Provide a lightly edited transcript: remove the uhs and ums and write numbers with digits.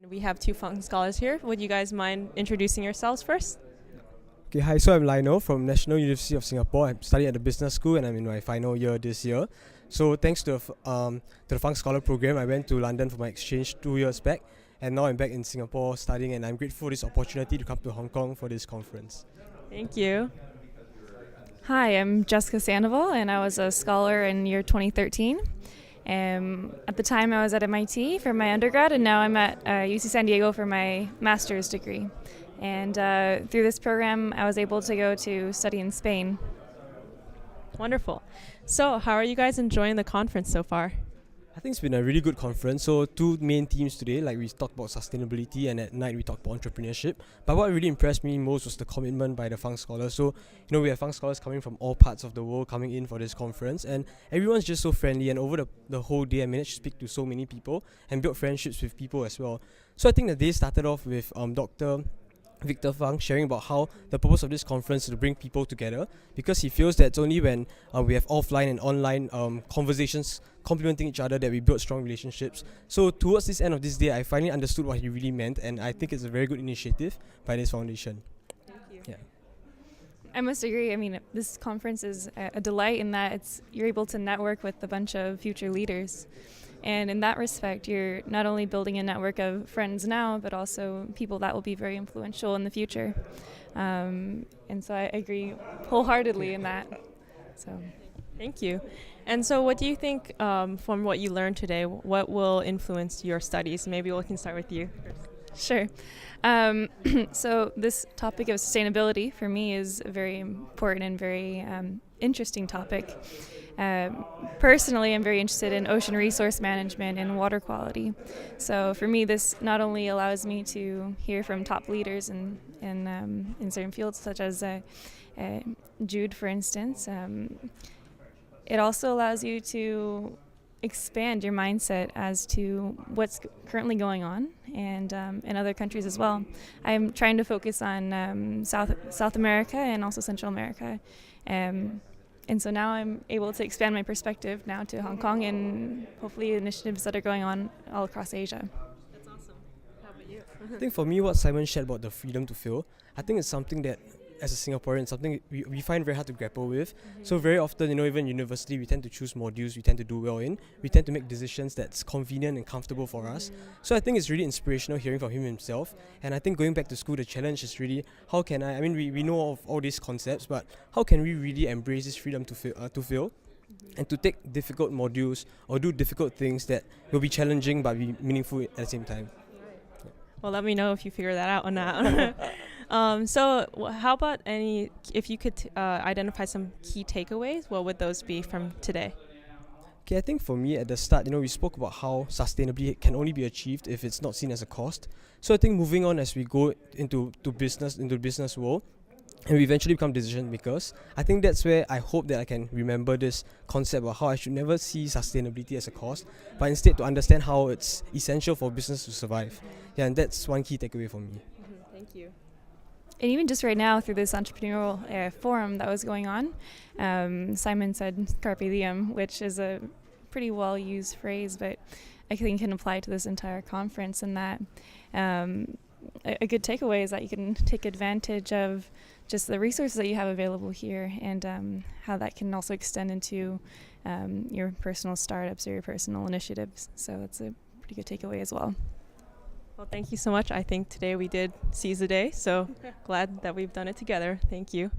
We have two Fung Scholars here. Would you guys mind introducing yourselves first? Okay, hi, so I'm Lionel from National University of Singapore. I'm studying at the business school and I'm in my final year this year. So thanks to the Fung Scholar program, I went to London for my exchange 2 years back, and now I'm back in Singapore studying, and I'm grateful for this opportunity to come to Hong Kong for this conference. Thank you. Hi, I'm Jessica SANDOVAL, and I was a scholar in year 2013. At the time, I was at MIT for my undergrad, and now I'm at UC San Diego for my master's degree. And through this program, I was able to go to study in Spain. Wonderful. So, how are you guys enjoying the conference so far? I think it's been a really good conference. So two main themes today, like we talked about sustainability, and at night we talked about entrepreneurship. But what really impressed me most was the commitment by the Fung Scholars. So, we have Fung Scholars coming from all parts of the world coming in for this conference, and everyone's just so friendly, and over the whole day I managed to speak to so many people and build friendships with people as well. So I think the day started off with Dr. Victor Fung sharing about how the purpose of this conference is to bring people together, because he feels that it's only when we have offline and online conversations complementing each other that we build strong relationships. So towards this end of this day, I finally understood what he really meant, and I think it's a very good initiative by this foundation. Thank you. Yeah. I must agree. I mean, this conference is a delight in that you're able to network with a bunch of future leaders. And in that respect, you're not only building a network of friends now, but also people that will be very influential in the future. And so I agree wholeheartedly in that. So, Thank you. And so, what do you think from what you learned today, what will influence your studies? Maybe we can start with you. sure. So this topic of sustainability for me is a very important and very interesting topic. Personally, I'm very interested in ocean resource management and water quality. So for me, this not only allows me to hear from top leaders in certain fields, such as Jude, for instance, it also allows you to expand your mindset as to what's currently going on and in other countries as well. I'm trying to focus on South America and also Central America. And so now I'm able to expand my perspective now to Hong Kong and hopefully initiatives that are going on all across Asia. That's awesome. How about you? I think for me, what Simon shared about the freedom to fail, I think it's something that, as a Singaporean, something we find very hard to grapple with. So very often, even university, we tend to choose modules we tend to do well in. We tend to make decisions that's convenient and comfortable for us. So I think it's really inspirational hearing from him himself. And I think going back to school, the challenge is really, how can we know of all these concepts, but how can we really embrace this freedom to fail and to take difficult modules or do difficult things that will be challenging but be meaningful at the same time. Well, let me know if you figure that out or not. So how about if you could identify some key takeaways, what would those be from today? Okay, I think for me at the start, we spoke about how sustainability can only be achieved if it's not seen as a cost. So I think moving on as we go into the business world, and we eventually become decision makers, I think that's where I hope that I can remember this concept of how I should never see sustainability as a cost, but instead to understand how it's essential for business to survive. Yeah, and that's one key takeaway for me. Thank you. And even just right now through this entrepreneurial forum that was going on, Simon said carpe diem, which is a pretty well-used phrase, but I think can apply to this entire conference, and that a good takeaway is that you can take advantage of just the resources that you have available here, and how that can also extend into your personal startups or your personal initiatives. So that's a pretty good takeaway as well. Well, thank you so much. I think today we did seize the day, so glad that we've done it together. Thank you.